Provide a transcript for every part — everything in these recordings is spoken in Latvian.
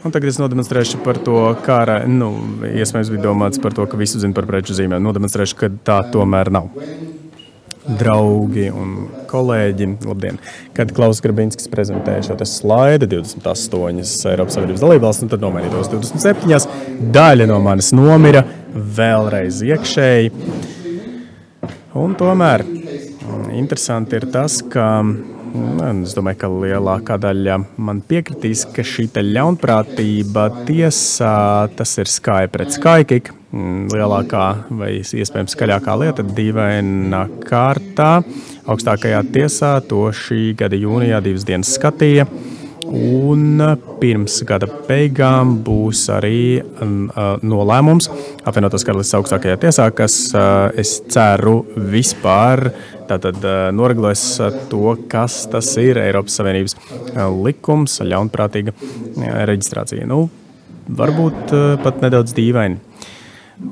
Un tagad es nodemonstrēšu par to, kā, iespējams bija domāts par to, ka visu zina par preču zīmēm. Nodemonstrēšu, ka tā tomēr nav. Draugi un kolēģi, labdien! Kad Klaus Grabinskis prezentēja šo te slaidu 28 Eiropas Savienības dalībvalstis, un tad nomainītos 27, daļa no manis nomira vēlreiz iekšēji. Un tomēr interesanti ir tas, ka es domāju, ka lielākā daļa man piekritīs, ka šī te ļaunprātība tiesā, tas ir Sky pret Skykick, lielākā vai iespējams skaļākā lieta dīvainā kārtā. Augstākajā tiesā to šī gada jūnijā 2 dienas skatīja. Un pirms gada beigām būs arī nolēmums apvienotās karalistes augstākajā tiesā, kas, es ceru, vispār tātad noregulēs to, kas tas ir Eiropas Savienības likums, ļaunprātīga reģistrācija. Varbūt pat nedaudz dīvaini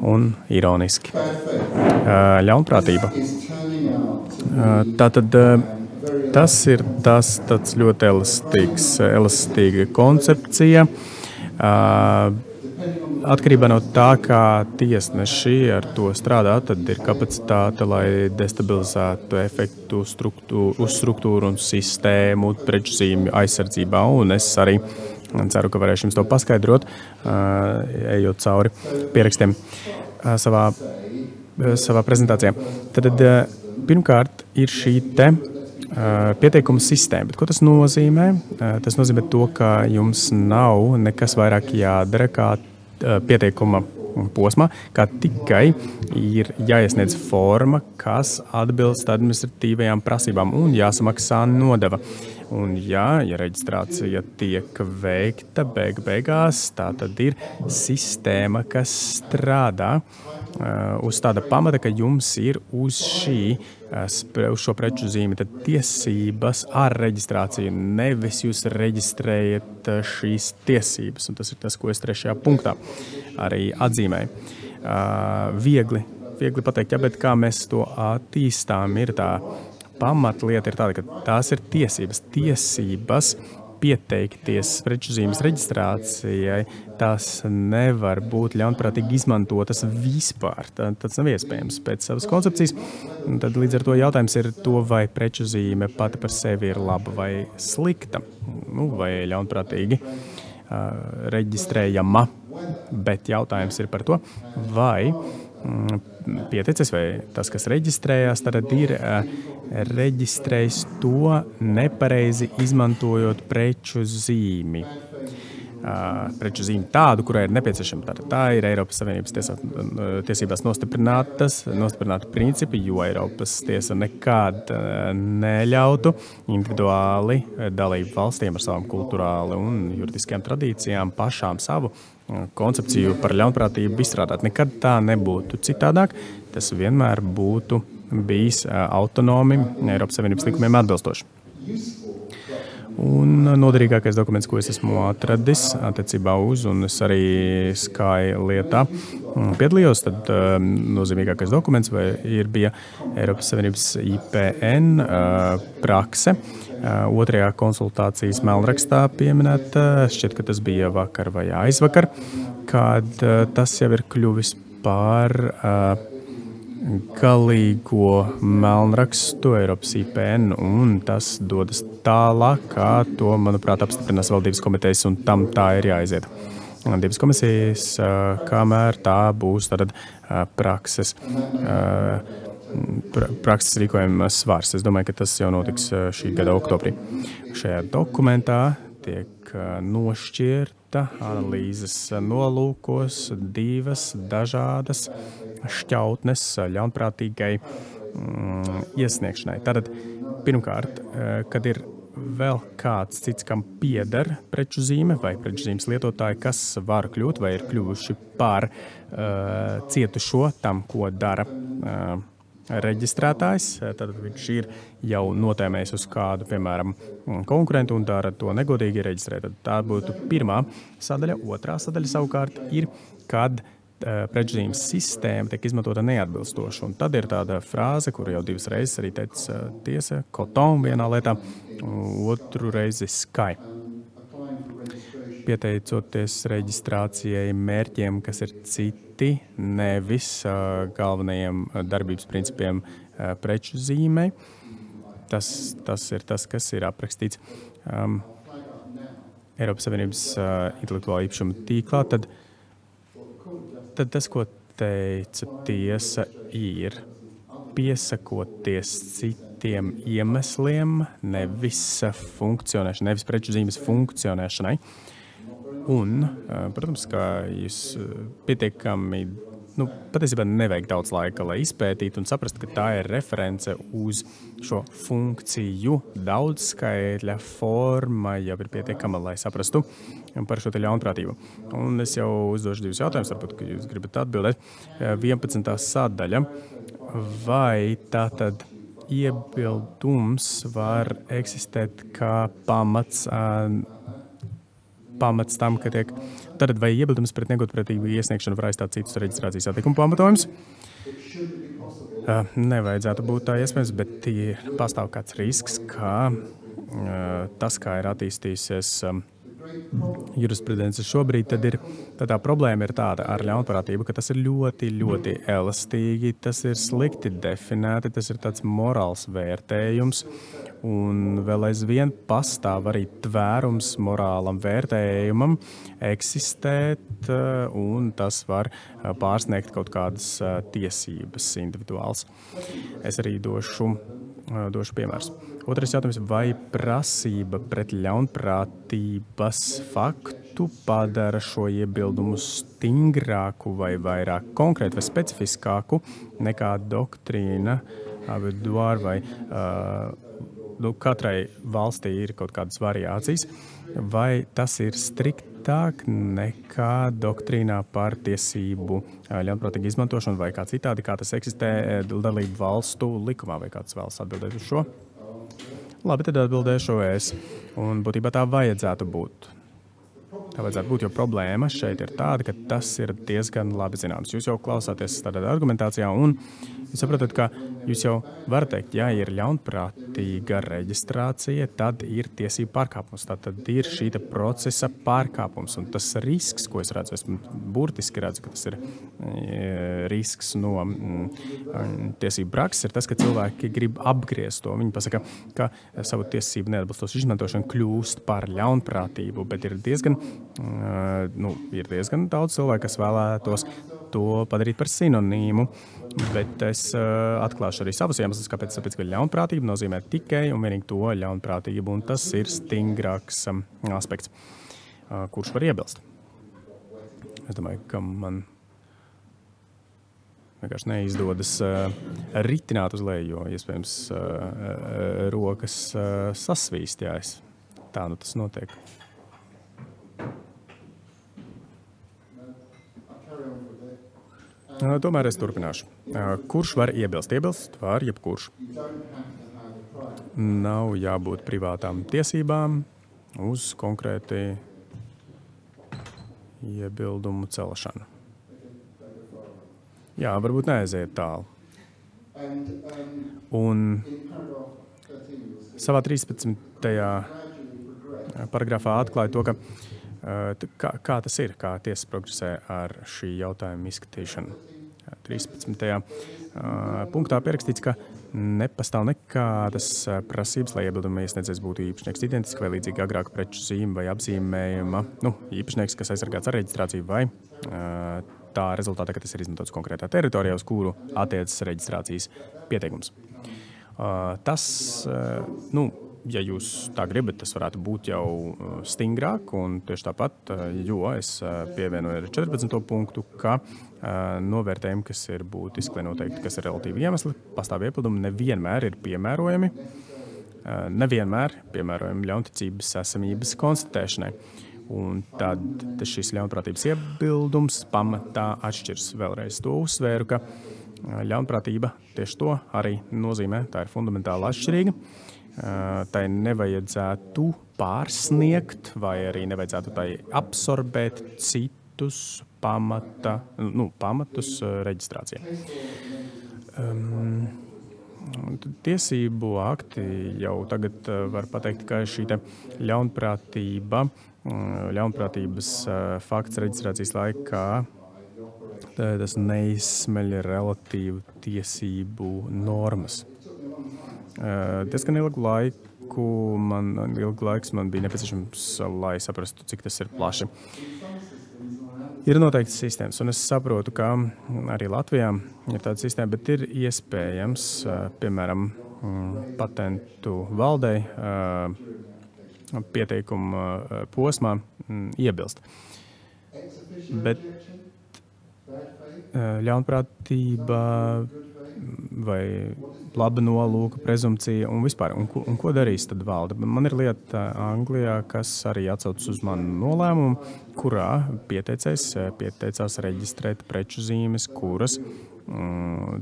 un ironiski. Ļaunprātība. Tātad tas ir tāds ļoti elastīga koncepcija. Atkarībā no tā, kā tiesneši ar to strādā, tad ir kapacitāte, lai destabilizētu efektu uz struktūru un sistēmu preču zīmju aizsardzībā. Un es arī ceru, ka varēšu jums to paskaidrot, ejot cauri pierakstiem savā prezentācijā. Tad pirmkārt ir šī te pieteikuma sistēma. Bet ko tas nozīmē? Tas nozīmē to, ka jums nav nekas vairāk jādara kā pieteikuma posmā, kā tikai ir jāiesniedz forma, kas atbilst administratīvajām prasībām un jāsamaksā nodeva. Un ja reģistrācija tiek veikta beigās, tā tad ir sistēma, kas strādā uz tāda pamata, ka jums ir uz šo preču zīmi tad tiesības ar reģistrāciju. Nevis jūs reģistrējat šīs tiesības, un tas ir tas, ko es 3. punktā arī atzīmēju. Viegli pateikt, bet kā mēs to attīstām, ir tā pamatlieta ir tāda, ka tās ir tiesības pieteikties preču zīmes reģistrācijai, tās nevar būt ļaunprātīgi izmantotas vispār. Tas nav iespējams pēc savas koncepcijas. Un tad līdz ar to jautājums ir to, vai preču zīme pati par sevi ir laba vai slikta, vai ļaunprātīgi reģistrējama. Bet jautājums ir par to, vai pieteicis vai tas, kas reģistrējās, tad ir reģistrējis to nepareizi izmantojot preču zīmi. Preču zīmi tādu, kurai ir nepieciešama. Tā ir Eiropas Savienības tiesībās nostiprināti principi, jo Eiropas tiesa nekad neļautu individuāli dalību valstīm ar savām kulturāli un juridiskajām tradīcijām pašām savu koncepciju par ļaunprātību izstrādāt. Nekad tā nebūtu citādāk. Tas vienmēr būtu bijis autonomi Eiropas Savienības likumiem atbilstoši. Un noderīgākais dokuments, ko es esmu atradis attiecībā uz, un es arī Sky lietā piedalījos, tad nozīmīgākais dokuments bija Eiropas Savienības IPN prakse. 2. konsultācijas melnrakstā pieminēta, šķiet, ka tas bija vakar vai aizvakar, kad tas jau ir kļuvis par galīgo melnrakstu Eiropas IPN, un tas dodas tālāk, kā to, manuprāt, apstiprinās valdības komitejas, un tam tā ir jāaiziet. Divas komisijas, kamēr tā būs tātad prakses rīkojuma svars. Es domāju, ka tas jau notiks šī gada oktobrī. Šajā dokumentā tiek nošķirta analīzes nolūkos 2 dažādas šķautnes ļaunprātīgai iesniegšanai. Tātad, pirmkārt, kad ir vēl kāds cits, kam pieder preču zīme vai preču zīmes lietotāji, kas var kļūt vai ir kļuvuši par cietušo tam, ko dara reģistrētājs, tad viņš ir jau notēmējis uz kādu, piemēram, konkurentu un dara to negodīgi reģistrēt. Tad tā būtu pirmā sadaļa. Otrā sadaļa savukārt ir, kad preču zīmes sistēma tiek izmantota neatbilstoši. Un tad ir tāda frāze, kuru jau 2 reizes arī teica tiesa, Coton vienā lietā, otru reizi Sky. pieteicoties reģistrācijai mērķiem, kas ir citi, nevis galvenajiem darbības principiem preču zīmei. Tas ir tas, kas ir aprakstīts Eiropas Savienības intelektuālā īpašuma tīklā, tad tas, ko teica tiesa, ir piesakoties citiem iemesliem, nevis funkcionēšanai, nevis preču zīmes funkcionēšanai. Un, protams, ka jūs pietiekami, patiesībā nevajag daudz laika, lai izpētītu un saprastu, ka tā ir reference uz šo funkciju daudzskaitļa forma jau ir pietiekama, lai saprastu par šo te ļaunprātību. Un es jau uzdošu 2 jautājumus, varbūt, ka jūs gribat atbildēt. 11. sadaļa. Vai tātad iebildums var eksistēt kā pamats tam, ka tiek... Tātad vai iebildums pret negodprātīgu iesniegšanu var aizstāt citus reģistrācijas atlikuma pamatojumus? Nevajadzētu būt tā iespējams, bet pastāv kāds risks, ka tas, kā ir attīstījusies jurisprudence šobrīd, tad tā problēma ir tāda ar ļaunprātību, ka tas ir ļoti, ļoti elastīgi, tas ir slikti definēti, tas ir tāds morāls vērtējums, un vēl aizvien pastāv arī tvērums morālam vērtējumam eksistēt, un tas var pārsniegt kaut kādas tiesības individuāls. Es arī došu piemērs. Otrais jautājums, vai prasība pret ļaunprātības faktu padara šo iebildumu stingrāku vai vairāk konkrētu vai specifiskāku nekā doktrīna, vai katrai valstī ir kaut kādas variācijas, vai tas ir striktāk nekā doktrīnā par tiesību ļaunprātīgu izmantošanu vai kā citādi, kā tas eksistē dalību valstu likumā, vai kāds vēlas atbildēt uz šo? Labi, tad atbildēšu es. Un būtībā tā vajadzētu būt. Jo problēma šeit ir tāda, ka tas ir diezgan labi zināms. Jūs jau klausāties tādā argumentācijā un jūs saprotat, ka jūs jau varat teikt, ja ir ļaunprātīga reģistrācija, tad ir tiesību pārkāpums. Tad ir šī procesa pārkāpums. Un tas risks, ko es redzu, burtiski redzu, ka tas ir risks no tiesību prakses, ir tas, ka cilvēki grib apgriezt to. Viņi pasaka, ka savu tiesību neatbilstošu izmantošanu kļūst par ļaunprātību, bet ir diezgan daudz cilvēku, kas vēlētos to padarīt par sinonīmu, bet es atklāšu arī savus iemeslus, kāpēc ka ļaunprātība nozīmē tikai un vienīgi to ļaunprātību, un tas ir stingrāks aspekts, kurš var iebilst. Es domāju, ka man vienkārši neizdodas ritināt uz leju, jo iespējams rokas sasvīst, tā tas notiek. Tomēr es turpināšu. Kurš var iebilst? Iebilst var jebkurš. Nav jābūt privātām tiesībām uz konkrēti iebildumu celšanu. Jā, varbūt neaiziet tālu. Un savā 13. paragrafā atklāja to, kā tas ir, kā tiesa progresē ar šī jautājuma izskatīšanu. 13. punktā pierakstīts, ka nepastāv nekādas prasības, lai iebildumu iesniedzējs būtu īpašnieks identiski vai līdzīgi agrāk preču zīme vai apzīmējuma, īpašnieks, kas aizsargāts ar reģistrāciju vai tā rezultātā, ka tas ir izmantots konkrētā teritorijā, uz kuru attiecas reģistrācijas pieteikums. Tas, ja jūs tā gribat, tas varētu būt jau stingrāk, un tieši tāpat, jo es pievienoju 14. punktu, ka novērtējumi, kas ir būtiski, lai noteikti, kas ir relatīvi iemesli, pastāv iebildumi, nevienmēr ir piemērojami, ļaunticības esamības konstatēšanai. Un tad šis ļaunprātības iebildums pamatā atšķirs. Vēlreiz to uzsvēru, ka ļaunprātība tieši to arī nozīmē, tā ir fundamentāli atšķirīga. Tai nevajadzētu pārsniegt vai arī nevajadzētu tai absorbēt citus pamatus reģistrācijai. tiesību akti jau tagad var pateikt, ka šī te ļaunprātības fakts reģistrācijas laikā tas neizsmeļ relatīvu tiesību normas. Diezgan ilgu laiks man bija nepieciešams, lai saprastu, cik tas ir plaši. Ir noteikts sistēmas, un es saprotu, ka arī Latvijā ir tāda sistēma, bet ir iespējams, piemēram, patentu valdei pieteikuma posmā iebilst. Bet ļaunprātība vai laba nolūka prezumpcija un vispār. Un ko darīs tad valde? Man ir lieta Anglijā, kas arī atsaucas uz manu nolēmumu, kurā pieteicās reģistrēt preču zīmes, kuras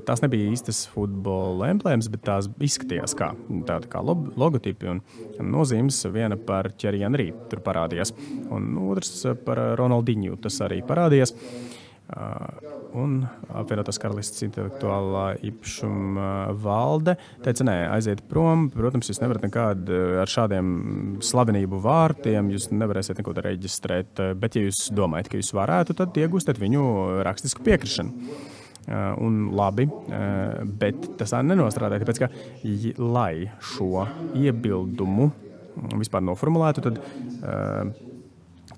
tās nebija īstas futbola emblēmas, bet tās izskatījās tāda kā logotipi un nozīmes. Viena par Thierry Henry tur parādījās, un otrs par Ronaldinho tas arī parādījās. Un apvienotās karalistes intelektuālā īpašuma valde teica, nē, aiziet prom. Protams, jūs nevarat nekādu ar šādiem slavenību vārtiem, jūs nevarēsiet neko reģistrēt, bet ja jūs domājat, ka jūs varētu, tad iegūstat viņu rakstisku piekrišanu. Un labi, bet tas nenostrādāja, tāpēc, ka, lai šo iebildumu vispār noformulētu, tad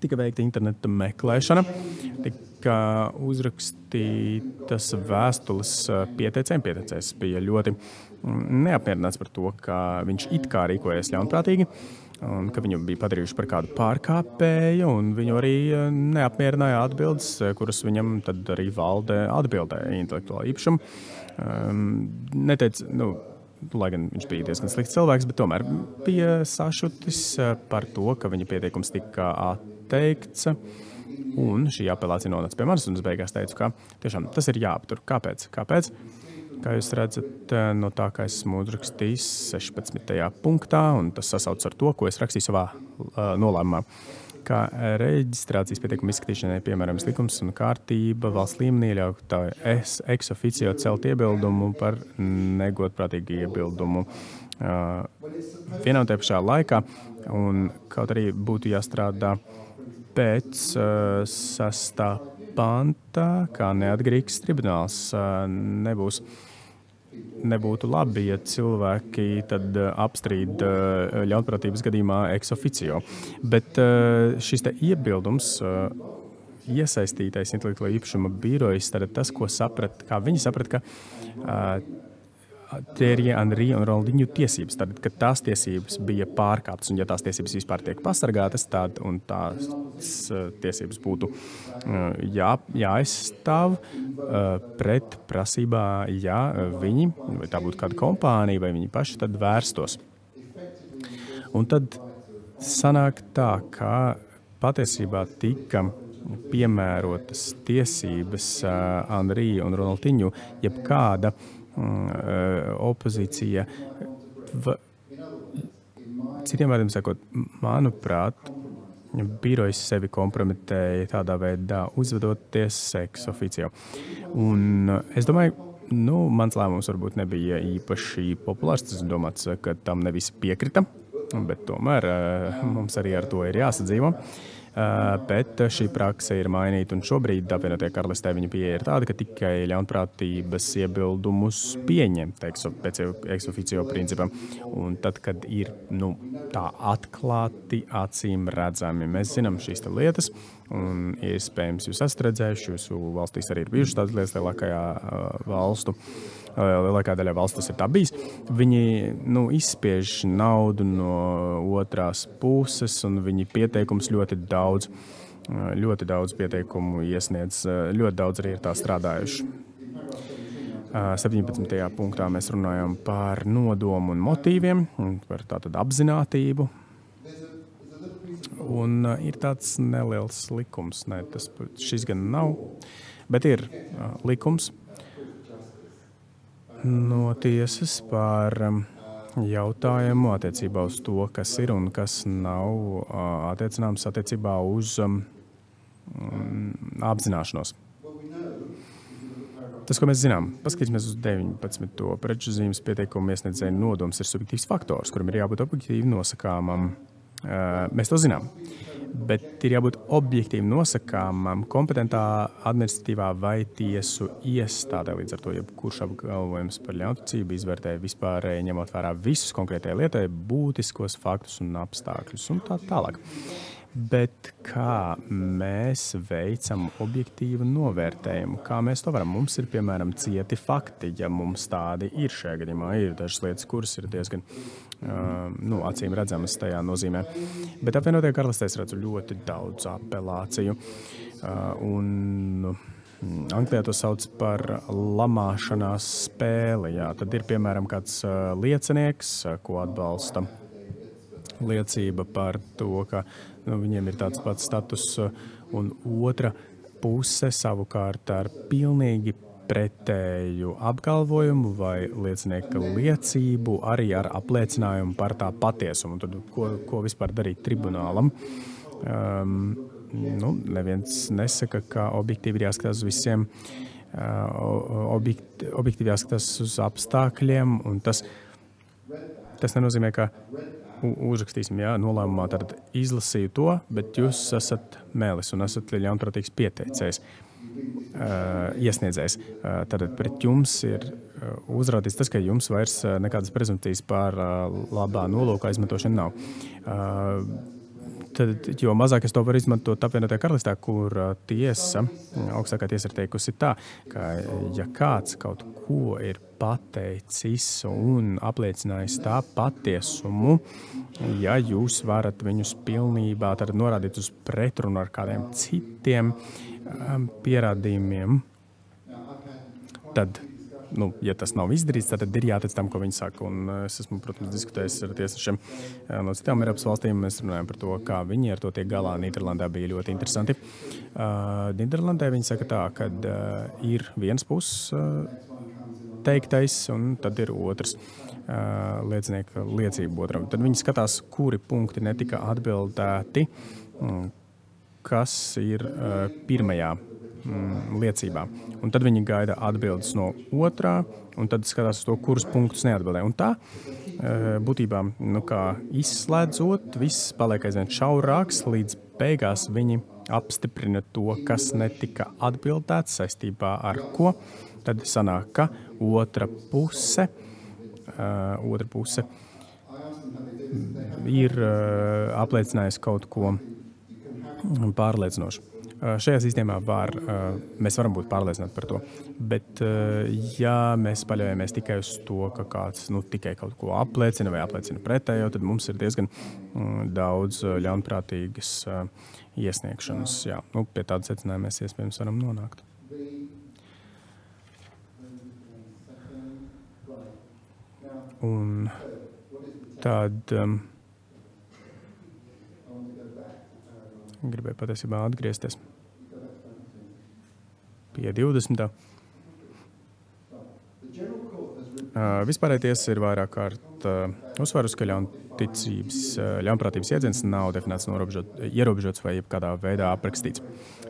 tika veikta interneta meklēšana, tika uzrakstītas vēstules pieteicējiem. Pieteicējs bija ļoti neapmierināts par to, ka viņš it kā rīkojies ļaunprātīgi un ka viņu bija padarījuši par kādu pārkāpēju, un viņu arī neapmierināja atbildes, kuras viņam tad arī valde atbildēja intelektuālā īpašuma. Neteica, lai gan viņš bija diezgan slikts cilvēks, bet tomēr bija sašutis par to, ka viņa pieteikums tika atteikts, un šī apelācija nonāca pie manis, un es beigās teicu, ka tiešām tas ir jāaptur. Kāpēc? Kā jūs redzat, no tā, ka esmu uzrakstījis 16. punktā, un tas sasaucas ar to, ko es rakstīju savā nolēmumā, ka reģistrācijas pieteikuma izskatīšanai piemērams likums un kārtība valsts līmenī ļauj ex officio celt iebildumu par negodprātīgu iebildumu vienā un tajā pašā laikā, un kaut arī būtu jāstrādā pēc 6. panta, kā neatkarīgs tribunāls. Nebūtu labi, ja cilvēki tad apstrīd ļaunprātības gadījumā ex officio. Bet šis te iebildums iesaistītais intelektuālā īpašuma birojas, tad tas, kā viņi saprata, ka Thierry Henry un Ronaldinho tiesības, tad, ka tās tiesības bija pārkāptas, un ja tās tiesības vispār tiek pasargātas, tad un tās tiesības būtu jāaizstāv pret prasībā, ja viņi, vai tā būtu kāda kompānija, vai viņi paši tad vērstos. Un tad sanāk tā, ka patiesībā tika piemērotas tiesības Henry un Ronaldinho, jebkāda opozīcija. Citiem vārdiem sakot, manuprāt, birojas sevi kompromitēja tādā veidā, uzvedoties ex officio. Un es domāju, mans lēmums varbūt nebija īpaši populārs. Tas domāts, ka tam ne visi piekrita, bet tomēr mums arī ar to ir jāsadzīvo. Bet šī prakse ir mainīta, un šobrīd apvienotajā karalistē viņa pieeja ir tāda, ka tikai ļaunprātības iebildumus pieņem pēc ex officio principam. Un tad, kad ir tā atklāti, acīm redzami, mēs zinām šīs lietas, un iespējams jūs esat redzējuši, jūsu valstīs arī ir bijušas tādas lietas lielākā daļā valsts tas ir tā bijis. Viņi izspiež naudu no otrās puses, un viņi pieteikums ļoti daudz pieteikumu iesniedz, ļoti daudz arī ir tā strādājuši. 17. punktā mēs runājam par nodomu un motīviem, par tātad apzinātību. Un ir tāds neliels likums, šis gan nav, bet ir likums no tiesas par jautājumu attiecībā uz to, kas ir un kas nav attiecināms attiecībā uz apzināšanos. Tas, ko mēs zinām, paskatīsimies uz 19. preču zīmes pieteikumu iesniedzēju nodoms ir subjektīvs faktors, kuram ir jābūt objektīvi nosakāmam. Mēs to zinām, bet ir jābūt objektīvi nosakāmam kompetentā administratīvā vai tiesu iestādē. Līdz ar to, jebkurš apgalvojums par ļaunprātību izvērtē vispārēji, ņemot vērā visus konkrētajai lietai būtiskos faktus un apstākļus un tā tālāk. Bet kā mēs veicam objektīvu novērtējumu? Kā mēs to varam? Mums ir, piemēram, cieti fakti, ja mums tādi ir šajā gadījumā. Ir dažas lietas, kuras ir diezgan acīm redzamas tajā nozīmē. Bet apvienotajā karalistē es redzu ļoti daudz apelāciju. Anglijā to sauc par lamāšanās spēli. Jā. Tad ir, piemēram, kāds liecinieks, ko atbalsta liecība par to, ka viņiem ir tāds pats status, un otra puse savukārt ar pilnīgi pretēju apgalvojumu vai liecinieka liecību, arī ar apliecinājumu par tā patiesumu. Tad, ko vispār darīt tribunālam? Neviens nesaka, ka objektīvi ir jāskatās uz visiem, objektīvi jāskatās uz apstākļiem, un tas nenozīmē, ka uzrakstīsim, nolēmumā, tad izlasīju to, bet jūs esat mēlis un esat ļaunprātīgs pieteicējs, iesniedzējs. Tad pret jums ir uzrādīts tas, ka jums vairs nekādas prezumpcijas par labā nolūka izmantošanu nav. Tad, jo mazāk es to varu izmantot apvienotajā karalistē, kur augstākā tiesa ir teikusi tā, ka ja kāds kaut ko ir pateicis un apliecinājis tā patiesumu, ja jūs varat viņus pilnībā tad norādīt uz pretrunu ar kādiem citiem pierādījumiem, tad, ja tas nav izdarīts, tad ir jātic tam, ko viņi saka. Un es esmu, protams, diskutējis ar tiesnešiem no citām Eiropas valstīm. Mēs runājam par to, kā viņi ar to tiek galā. Nīderlandē bija ļoti interesanti. Nīderlandē viņi saka tā, ka ir viens puses teiktais, un tad ir otrs liecinieka liecība otram. Tad viņi skatās, kuri punkti netika atbildēti, kas ir pirmajā liecībā. Un tad viņi gaida atbildes no otrā, un tad skatās uz to, kurus punktus neatbildē. Un tā, būtībā, kā izslēdzot, viss paliek aizvien šaurāks, līdz beigās viņi apstiprina to, kas netika atbildēts saistībā ar ko. Tad sanāk, ka otra puse ir apliecinājusi kaut ko pārliecinošu. Šajā sistēmā mēs varam būt pārliecināti par to, bet ja mēs paļaujamies tikai uz to, ka kāds tikai kaut ko apliecina vai apliecina pretējo, tad mums ir diezgan daudz ļaunprātīgas iesniegšanas. Jā, pie tāda secinājuma mēs iespējams varam nonākt. Un tad gribēju patiesībā atgriezties pie 20. Vispārēji tiesa ir vairāk kārt uzsvērus, ka ļaunprātības jēdziens nav definēts ierobežots vai jebkādā veidā aprakstīts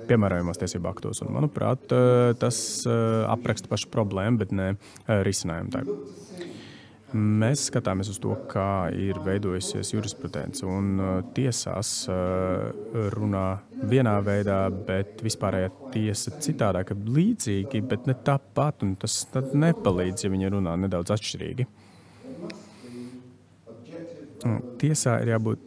piemērojumos tiesību aktos. Un, manuprāt, tas apraksta pašu problēmu, bet ne risinājumu tai. Mēs skatāmies uz to, kā ir veidojusies jurisprudence, un tiesās runā vienā veidā, bet vispārējā tiesa citādāk, līdzīgi, bet ne tāpat, un tas tad nepalīdz, ja viņi runā nedaudz atšķirīgi. Tiesā ir jābūt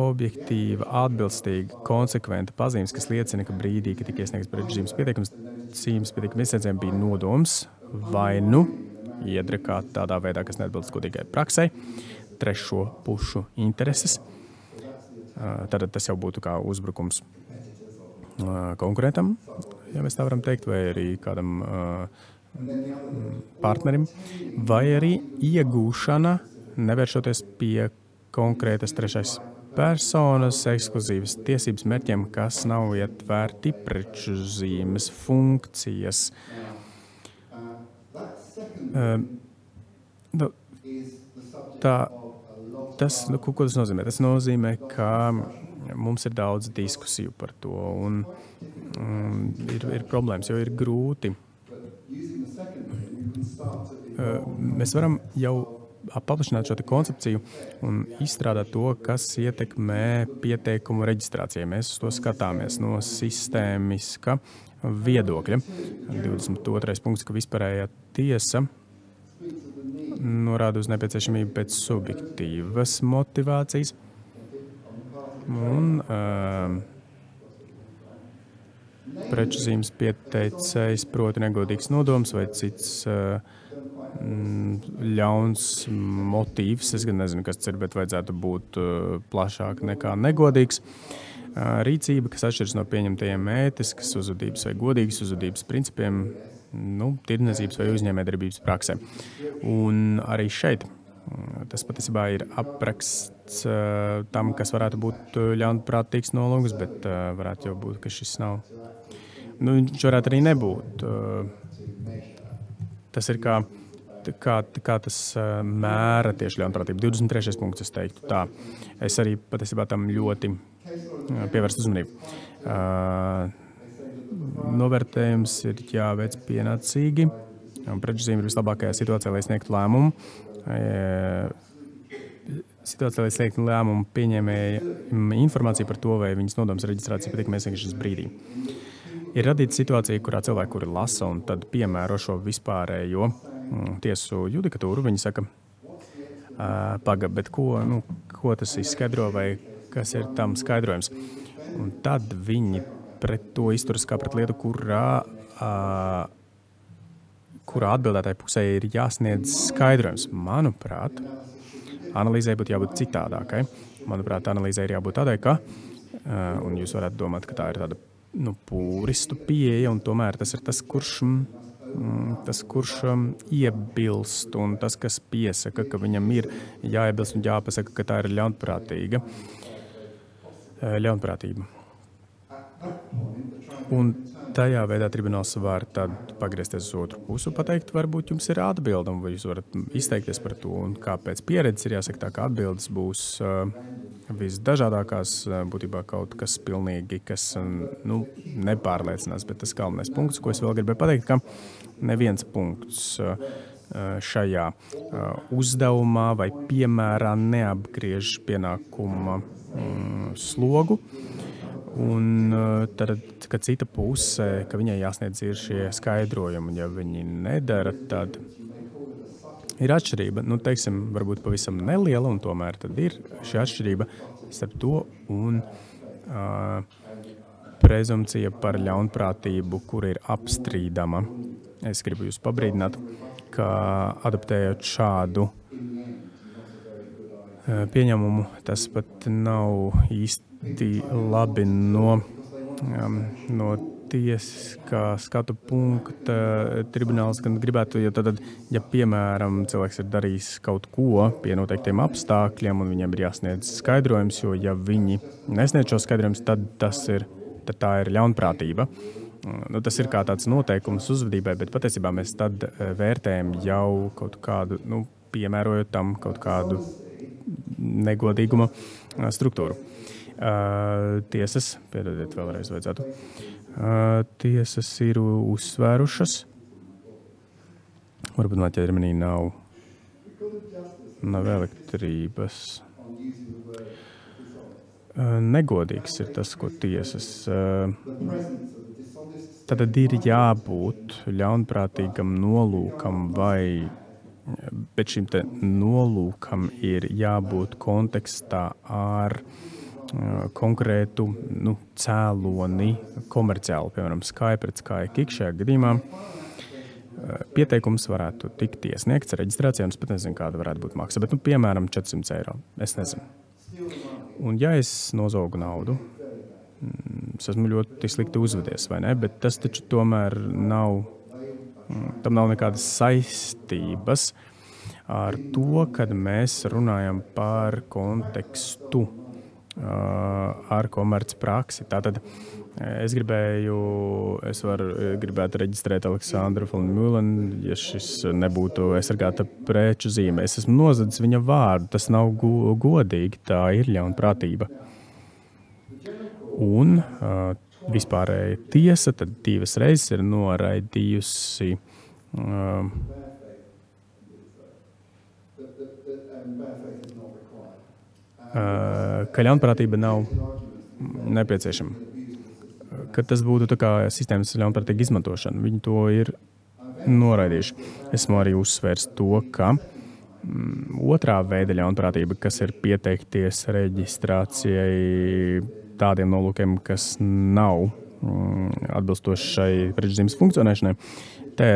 objektīva, atbilstīga, konsekventa pazīmes, kas liecina, ka brīdī, kad tika iesniegts preču pieteikums iesniedzējiem bija nodoms vai iedrekāt tādā veidā, kas neatbilst godīgai praksei, trešo pušu intereses. Tad tas jau būtu kā uzbrukums konkurentam, ja mēs tā varam teikt, vai arī kādam partnerim, vai arī iegūšana, nevēršoties pie konkrētas trešais personas ekskluzīvas tiesības mērķiem, kas nav ietvērti preču zīmes funkcijas. Ko tas nozīmē? Tas nozīmē, ka mums ir daudz diskusiju par to, un ir problēmas, jo ir grūti. Mēs varam jau paplašināt šo koncepciju un izstrādāt to, kas ietekmē pieteikumu reģistrācijai. Mēs uz to skatāmies no sistēmiska viedokļa. 22. punkts, ka vispārējā tiesa norāda uz nepieciešamību pēc subjektīvas motivācijas un preču zīmes pieteicējs, proti negodīgs nodoms vai cits ļauns motīvs. Es gan nezinu, kas tas ir, bet vajadzētu būt plašāk nekā negodīgs. Rīcība, kas atšķiras no pieņemtajiem ētiskas uzvedības vai godīgas uzvedības principiem, tirdzniecības vai uzņēmējdarbības praksē. Un arī šeit tas patiesībā ir apraksts tam, kas varētu būt ļaunprātīgs nolūks, bet varētu jau būt, ka šis nav. Viņš varētu arī nebūt. Tas ir kā tas mēra tieši ļaunprātību. 23. punkts, es teiktu tā. Es arī patiesībā tam ļoti pievērstu uzmanību. Novērtējums ir jāveic pienācīgi. Preču zīme ir vislabākajā situācijā, lai sniegtu lēmumu. Situācijā, lai sniegtu lēmumu, pieņēmēja informāciju par to, vai viņas nodoms reģistrācija patīkamā iesniegšanas brīdī. Ir radīta situācija, kurā cilvēki, kuri lasa un tad piemēro šo vispārējo tiesu judikatūru, viņi saka, bet ko tas izskaidro vai kas ir tam skaidrojums. Un tad viņi pret to izturas kā pret lietu, kurā atbildētāji pusē ir jāsniedz skaidrojums. Manuprāt, analīzē būtu jābūt citādākai. Manuprāt, analīzē ir jābūt tādai, ka, un jūs varētu domāt, ka tā ir tāda pūristu pieeja, un tomēr tas ir tas, kurš iebilst, un tas, kas piesaka, ka viņam ir jāiebilst un jāpasaka, ka tā ir ļaunprātība. Un tajā veidā tribunāls var tad pagriezties uz otru pusi, pateikt, varbūt jums ir atbilde, un vai jūs varat izteikties par to, un kāpēc pieredzes ir jāsaka tā, ka atbildes būs visdažādākās, būtībā kaut kas pilnīgi, kas nepārliecinās, bet tas galvenais punkts, ko es vēl gribēju pateikt, ka neviens punkts šajā uzdevumā vai piemērā neapgriež pienākuma slogu, un tad, kad cita puse, ka viņai jāsniedz ir šie skaidrojumi, un ja viņi nedara, tad ir atšķirība, teiksim, varbūt pavisam neliela, un tomēr tad ir šī atšķirība starp to un prezumcija par ļaunprātību, kur ir apstrīdama. Es gribu jūs pabrīdināt, ka adaptējot šādu pieņemumu, tas pat nav īsti labi no tiesiskā skatu punkta. Tribunāls gan gribētu, ja piemēram cilvēks ir darījis kaut ko pie noteiktiem apstākļiem un viņiem ir jāsniedz skaidrojums, jo ja viņi nesniedz šo skaidrojums, tad tā ir ļaunprātība. Tas ir kā tāds noteikums uzvedībai, bet patiesībā mēs tad vērtējam jau kaut kādu, piemērojot tam kaut kādu negodīguma struktūru. Tiesas, piedodiet, vēlreiz vajadzētu. Tiesas ir uzsvērušas. Varbūt man ķermenī nav elektrības. Negodīgs ir tas, ko tiesas. Tad ir jābūt ļaunprātīgam nolūkam bet šim te nolūkam ir jābūt kontekstā ar konkrētu cēloni komerciāli, piemēram, Sky pret Sky Kick šajā gadījumā. Pieteikums varētu tikt iesniegts reģistrācijā, un es pat nezinu, kāda varētu būt maksa, bet, piemēram, 400 €. Es nezinu. Un ja es nozogu naudu, es esmu ļoti slikti uzvedies, vai ne? Bet tas taču tomēr tam nav nekādas saistības ar to, kad mēs runājam par kontekstu ar komercpraksi. Tātad es gribētu reģistrēt Aleksandru von Müllenu, ja šis nebūtu aizsargāta preču zīme. Es esmu nozadzis viņa vārdu, tas nav godīgi, tā ir ļaunprātība. Un vispārēja tiesa, tad 2 reizes ir noraidījusi ka ļaunprātība nav nepieciešama. Ka tas būtu tā kā sistēmas ļaunprātīga izmantošana. Viņi to ir noraidījuši. Esmu arī uzsvērs to, ka otrā veida ļaunprātība, kas ir pieteikties reģistrācijai tādiem nolūkiem, kas nav atbilstoši šai preču funkcionēšanai, te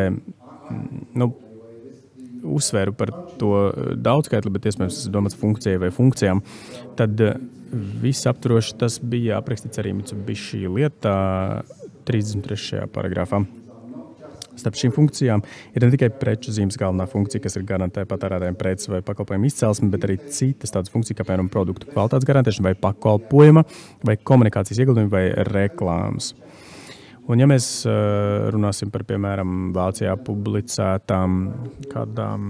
uzsvēru par to daudzskaitli, bet iespējams tas domāts funkcijai vai funkcijām, tad visaptvaroši tas bija aprakstīts arī Mitsubishi lietā 33. paragrāfā. Starp šīm funkcijām ir ne tikai preču zīmes galvenā funkcija, kas ir garantē patērētājiem preces vai pakalpojumu izcelsmi, bet arī citas tādas funkcijas, kā piemēram produktu kvalitātes garantēšana vai pakalpojuma vai komunikācijas ieguldījumi vai reklāmas. Un ja mēs runāsim par, piemēram, Vācijā publicētām kādām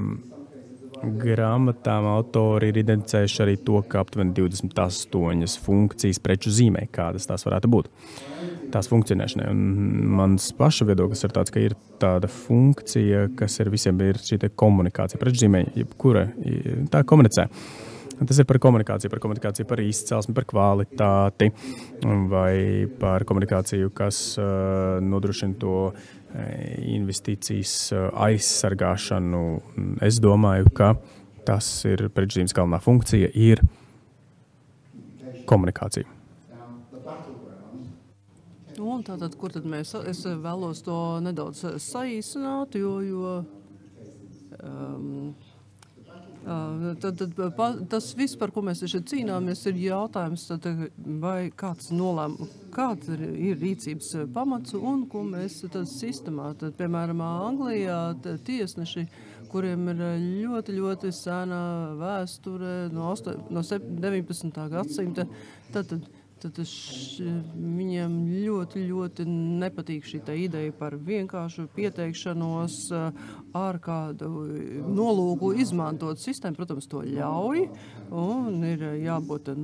grāmatām, autori ir identificējuši arī to, ka aptuveni 28 funkcijas preču zīmē, kādas tās varētu būt. Tās funkcionēšanai. Un mans paša viedoklis ir tāds, ka ir tāda funkcija, kas ir visiem ir šī komunikācija. Preču zīmē, jebkura tā komunicē. Tas ir par komunikāciju, par izcelsmi, par kvalitāti vai par komunikāciju, kas nodrošina to investīcijas aizsargāšanu. Es domāju, ka tas ir prečuzīmes galvenā funkcija, ir komunikācija. Un tātad, kur tad es vēlos to nedaudz saīsināt, jo tas viss, par ko mēs šeit cīnāmies, ir jautājums, vai kāds ir rīcības pamats un ko mēs tad sistemā. Tad, piemēram, Anglijā tiesneši, kuriem ir ļoti, ļoti sena vēsture no 19. gadsimta, tad viņiem ļoti, ļoti nepatīk šī ideja par vienkāršu pieteikšanos ar kādu nolūku izmantot sistēmu. Protams, to ļauj un ir jābūt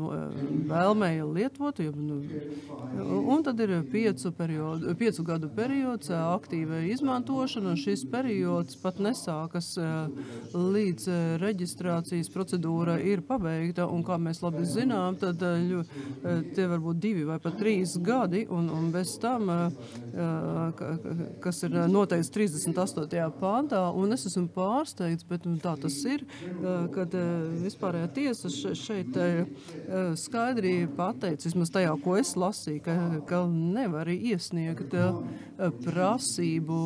vēlmēji lietot. Un tad ir 5 gadu periods aktīva izmantošana, un šis periods pat nesākas līdz reģistrācijas procedūra ir pabeigta, un kā mēs labi zinām, tad tie varbūt 2 vai pat 3 gadi, un bez tam, kas ir noteikts 38. pāntā, un es esmu pārsteigts, bet tā tas ir, kad vispārējā tiesa šeit skaidri pateica, vismaz tajā, ko es lasīju, ka nevar iesniegt prasību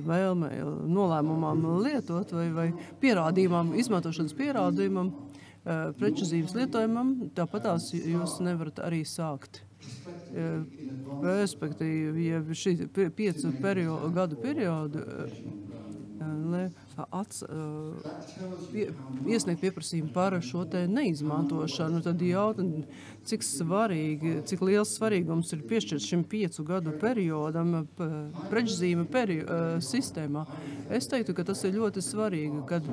vēlmē nolēmumam lietot vai pierādījumam, izmantošanas pierādījumam, preču zīmes lietojumam, tāpatās jūs nevarat arī sākt. Respektīvi, ja šī 5 gadu periodu iesniegt pieprasījumu par šo te neizmantošanu, tad jautājums, cik liels svarīgums ir piešķirts šim 5 gadu periodam prečuzīme sistēmā. Es teiktu, ka tas ir ļoti svarīgi, kad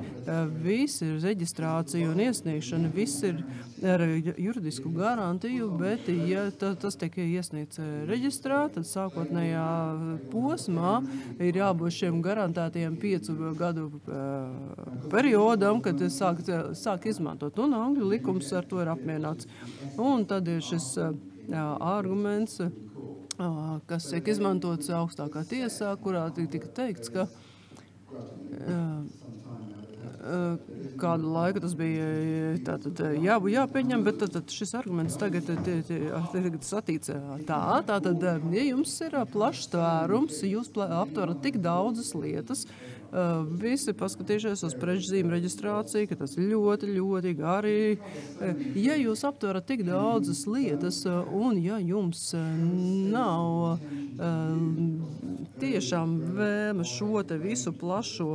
viss ir reģistrācija un iesniegšana, viss ir ar juridisku garantiju, bet ja tas tiek iesniegts reģistrā, tad sākotnējā posmā ir jābūt šiem garantētajiem 5 gadu periodam, kad sāk izmantot. Un Angļu likums ar to ir apmierināts. Un tad ir šis arguments, kas tiek izmantots augstākā tiesā, kurā tika teikts, ka kādu laiku tas bija jāpieņem, bet tad šis arguments tagad satīts tātad, ja jums ir plašs tvērums, jūs aptverat tik daudzas lietas, visi paskatījušies uz prečuzīmu reģistrāciju, ka tas ļoti, ļoti gari. Ja jūs aptverat tik daudzas lietas un ja jums nav tiešām vēlme šo te visu plašo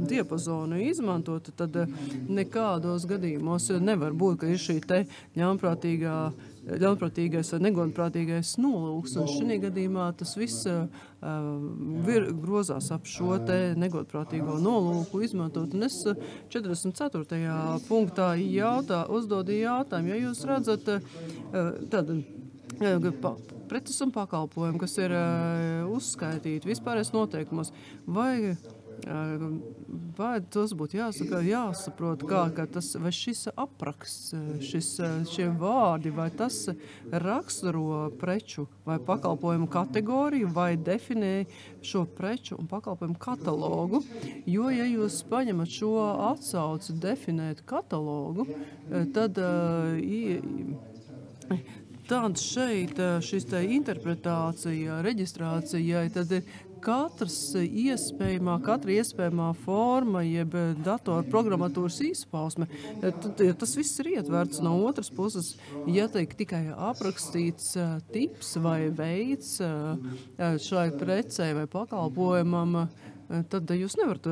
diapazonu izmantot, tad nekādos gadījumos nevar būt, ka ir šī te ļaunprātīgais vai negodprātīgais nolūks, un šī gadījumā tas viss grozās ap šo te negodprātīgo nolūku izmantot. Un es 44. punktā uzdodu jautājumu, ja jūs redzat preces un pakalpojumi, kas ir uzskaitīti vispārējais noteikumos, vai tas būtu jāsaprot, kā tas, vai šis apraksts, šie vārdi, vai tas raksturo preču vai pakalpojumu kategoriju, vai definē šo preču un pakalpojumu katalogu, jo, ja jūs paņemat šo atsauci definēt katalogu, tad tāds šeit šis te interpretācija, reģistrācijai, tad ir katra iespējamā forma, jeb datoru programmatūras izpausme, tas viss ir ietverts no otras puses, ja teik tikai aprakstīts tips vai veids šai precei vai pakalpojumam, tad jūs nevarat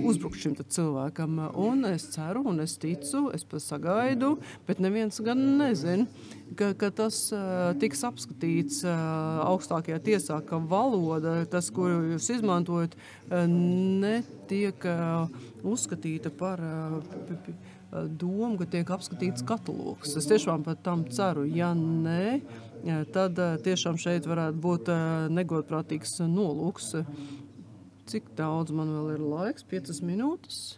uzbrukt šim cilvēkam. Un es ceru, un es ticu, es sagaidu, bet neviens gan nezin, ka tas tiks apskatīts augstākajā tiesā, ka valoda, tas, kuru jūs izmantojat, netiek uzskatīta par domu, ka tiek apskatīts katalogs. Es tiešām par tam ceru. Ja nē, tad tiešām šeit varētu būt negodprātīgs nolūks. Cik daudz man vēl ir laiks? 5 minūtes?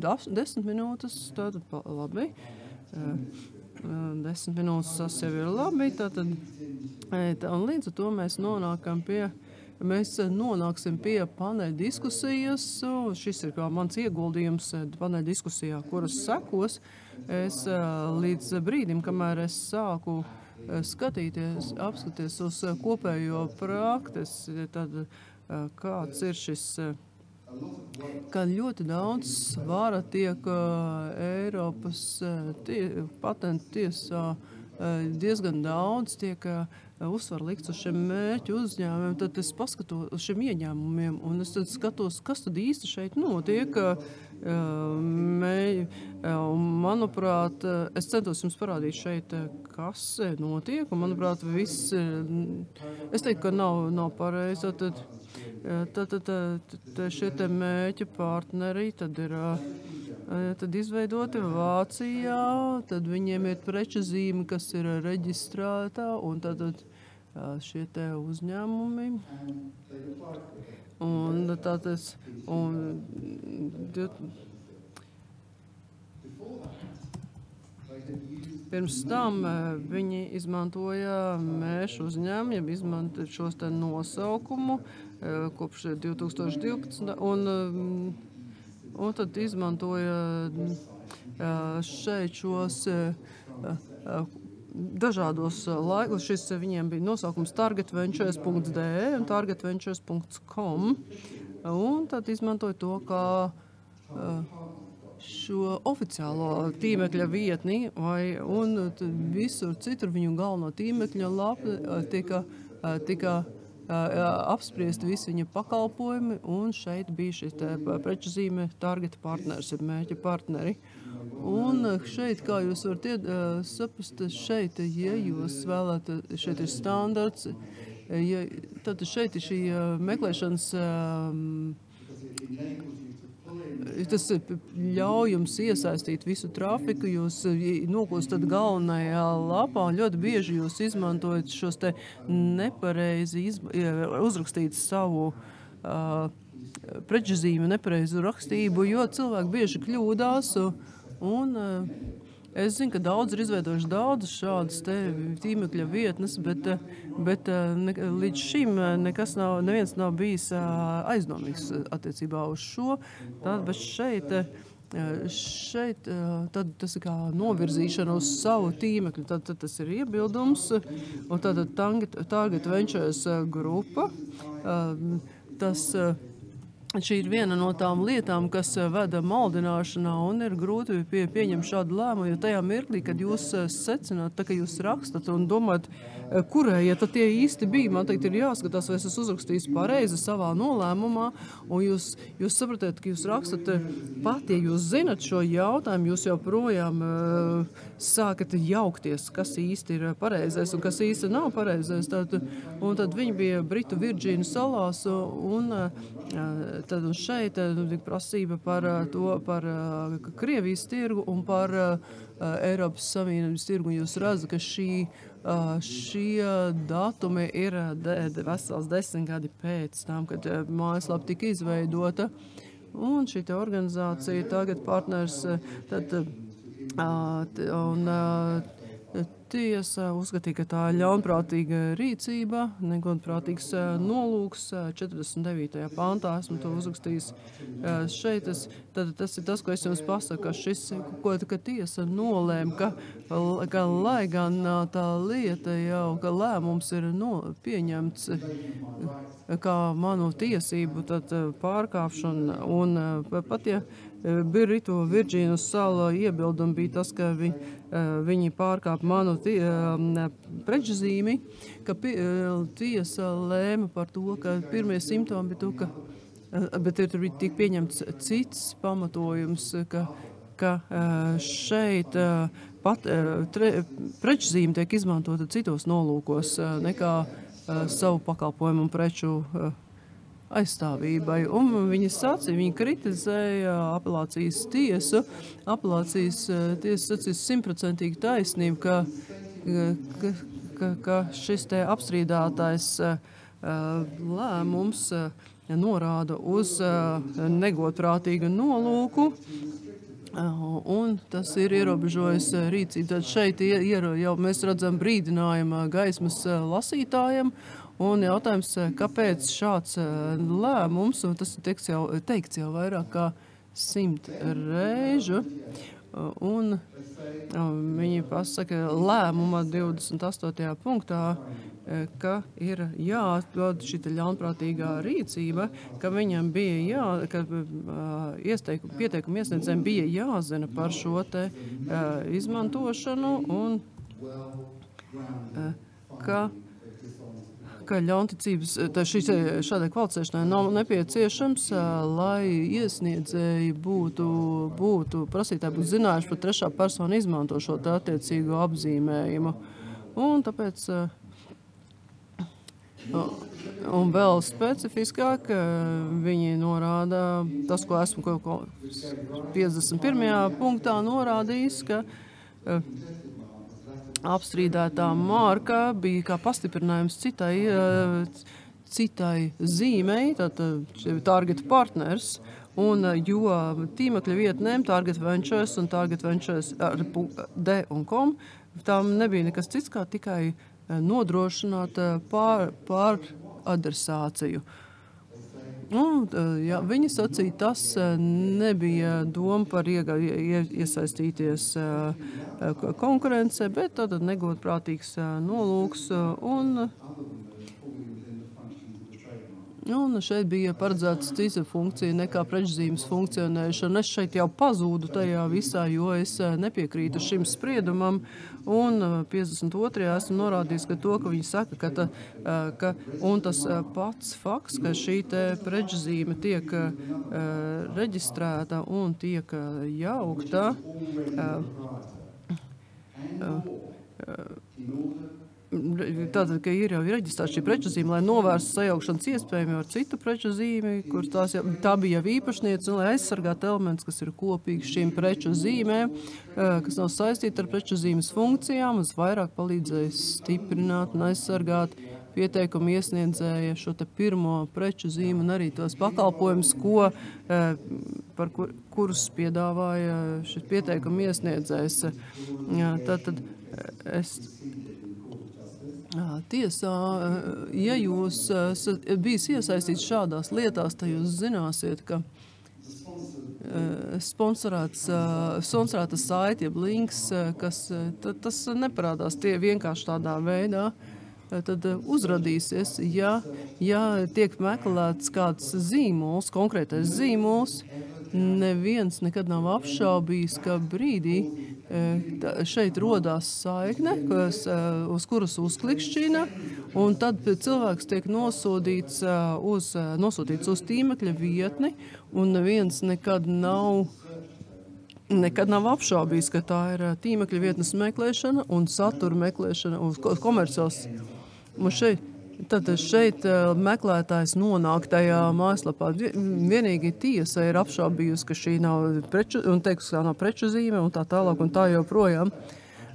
10 minūtes? Tātad labi. 10 minūtes tas jau ir labi. Tātad, un līdz ar to mēs nonāksim pie paneļa diskusijas. Šis ir kā mans ieguldījums paneļa diskusijā, kuras sekos. Es līdz brīdim, kamēr es sāku apskaties uz kopējo praksi, tad kāds ir šis, ka ļoti daudz svara tiek Eiropas patentu tiesā, diezgan daudz tiek uzsvar likts uz šiem mērķu uzņēmumiem, tad es paskatos uz šiem ieņēmumiem, un es tad skatos, kas tad īsti šeit notiek. Manuprāt, es centos jums parādīt šeit, kas notiek, un manuprāt, viss, es teiktu, ka nav pareizi, tad šie te mērķa partneri, tad ir tad izveidoti Vācijā, tad viņiem ir preču zīme, kas ir reģistrētā, un tad šie te uzņēmumi. Un tātad, pirms tam viņi izmantoja mēršu uzņēmumu, ja izmantoja šos te nosaukumu kopš 2012, un tad izmantoja šeit šos dažādos laikos. Šis viņiem bija nosaukums targetventures.de un targetventures.com, un tad izmantoja to kā šo oficiālo tīmekļa vietni, un visur citur viņu galveno tīmekļa lapa tika apspriesti visi viņa pakalpojumi, un šeit bija šī preču zīme target partners, ir mērķa partneri. Un šeit, kā jūs varat saprast, šeit, ja jūs vēlēt, šeit ir standarts, tad šeit ir šī meklēšanas, tas ļauj jums iesaistīt visu trafiku, jūs nokļūstat galvenajā lapā, un ļoti bieži jūs izmantojat šos te nepareizi uzrakstīt savu preču zīmi, nepareizu rakstību, jo cilvēki bieži kļūdās, un es zinu, ka daudz ir izveidojuši daudz šādas tīmekļa vietnes, bet līdz šim neviens nav bijis aizdomīgs attiecībā uz šo. Bet šeit tad tas ir kā novirzīšana uz savu tīmekļu, tad tas ir iebildums, un tad Target Ventures grupa, šī ir viena no tām lietām, kas veda maldināšanā, un ir grūti pieņemt šādu lēmumu, jo tajā mirklī, kad jūs secināt, tā, ka jūs rakstat un domājat, kurai, ja tad tie īsti bija, man teikt, ir jāskatās, vai es esmu uzrakstījis pareizi savā nolēmumā, un jūs sapratiet, ka jūs rakstat pat, ja jūs zinat šo jautājumu, jūs joprojām sākat jaukties, kas īsti ir pareizais un kas īsti nav pareizais. Un tad viņi bija Britu Virģīnu salās, un tad šeit tika prasība par to, par Krievijas tirgu un par Eiropas Savienības tirgu. Jūs redzat, ka šie datumi ir vesels 10 gadi pēc tam, kad mājaslapa tika izveidota. Un šī organizācija tagad partners, tiesa uzskatīja, ka tā ir ļaunprātīga rīcība, negodprātīgs nolūks. 49. pantā esmu to uzrakstījis. Šeit tas ir tas, ko es jums pasaku, ka tiesa nolēma, ka lai gan tā lieta jau, ka lēmums ir pieņemts kā manu tiesību pārkāpšana, un pat ja Birito Virģīnas sala iebildumi bija tas, ka viņi pārkāpa manu prečzīmi, ka tiesa lēma par to, ka pirmie simptomi bija to, bet tur bija tik pieņemts cits pamatojums, ka šeit pat prečzīme tiek izmantota citos nolūkos nekā savu pakalpojumu un preču aizstāvībai. Un viņi kritizēja apelācijas tiesu. Apelācijas tiesa sacīs 100% taisnību, ka šis te apstrīdātais lēmums norāda uz negodprātīgu nolūku, un tas ir ierobežojis rīcību. Tad šeit jau mēs redzam brīdinājumu gaismas lasītājiem, un jautājums, kāpēc šāds lēmums, un tas ir teikts jau vairāk kā 100 reižu, un viņi pasaka lēmuma 28. punktā, ka ir jāatbild šī ļaunprātīgā rīcība, ka viņam bija pieteikumu iesniedzējiem bija jāzina par šo te izmantošanu, un ka ļaunticības šādai kvalificēšanai nav nepieciešams, lai iesniedzēji būtu prasītāji būtu zinājuši par trešā persona izmanto šo attiecīgo apzīmējumu. Un tāpēc, un vēl specifiskāk, viņi norāda tas, ko esmu 51. punktā norādījis, ka apstrīdētā marka bija kā pastiprinājums citai zīmei, tātad target partners, un jo tīmekļa vietnēm Target Ventures un Target Ventures ar D un com, tām nebija nekas cits, kā tikai nodrošināt pāradresāciju. Viņi sacīja, tas nebija doma par iesaistīties konkurencē, bet tātad negodprātīgs nolūks, un šeit bija paredzēts cita funkcija nekā prečzīmes funkcionēšana. Es šeit jau pazūdu tajā visā, jo es nepiekrītu šim spriedumam, un 52. esmu norādījis, ka viņi saka, un tas pats fakts, ka šī te prečzīme tiek reģistrēta un tiek jaukta, tātad, ka ir jau reģistrēta šī preču zīme, lai novērstu sajaukšanas iespējami ar citu preču zīmi, kur tā bija jau īpašniece, un lai aizsargātu elements, kas ir kopīgs šīm preču zīmēm, kas nav saistīti ar preču zīmes funkcijām, uz vairāk palīdzēja stiprināt un aizsargāt pieteikumu iesniedzēja šo te pirmo preču zīmu un arī tos pakalpojumus, kurus piedāvāja šis pieteikumu iesniedzējs. Tātad tiesā, ja jūs bijis iesaistīts šādās lietās, tad jūs zināsiet, ka sponsorēta saite, jeb links, tas neparādās tie vienkārši tādā veidā, tad uzradīsies, ja tiek meklēts kāds zīmols, konkrētais zīmols, neviens nekad nav apšaubījis, ka brīdī šeit rodās saikne, uz kuras uzklikšķina, un tad cilvēks tiek nosūtīts uz tīmekļa vietni, un neviens nekad nav apšaubījis, ka tā ir tīmekļa vietnes meklēšana un satura meklēšana uz komerciāls. Un šeit Tad šeit meklētājs nonāk tajā mājaslapā. Vienīgi tiesa ir apšaubījusi, ka šī nav preču, un teiks, ka nav preču zīme un tā tālāk un tā joprojām.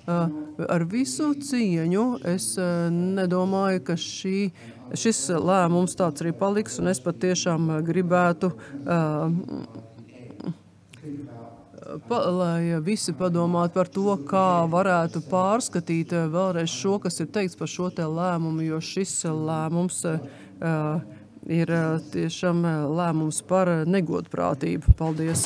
Ar visu cieņu es nedomāju, ka šis lēmums tāds arī paliks, un es pat tiešām gribētu, lai visi padomātu par to, kā varētu pārskatīt vēlreiz šo, kas ir teikts par šo te lēmumu, jo šis lēmums ir tiešām lēmums par negodprātību. Paldies!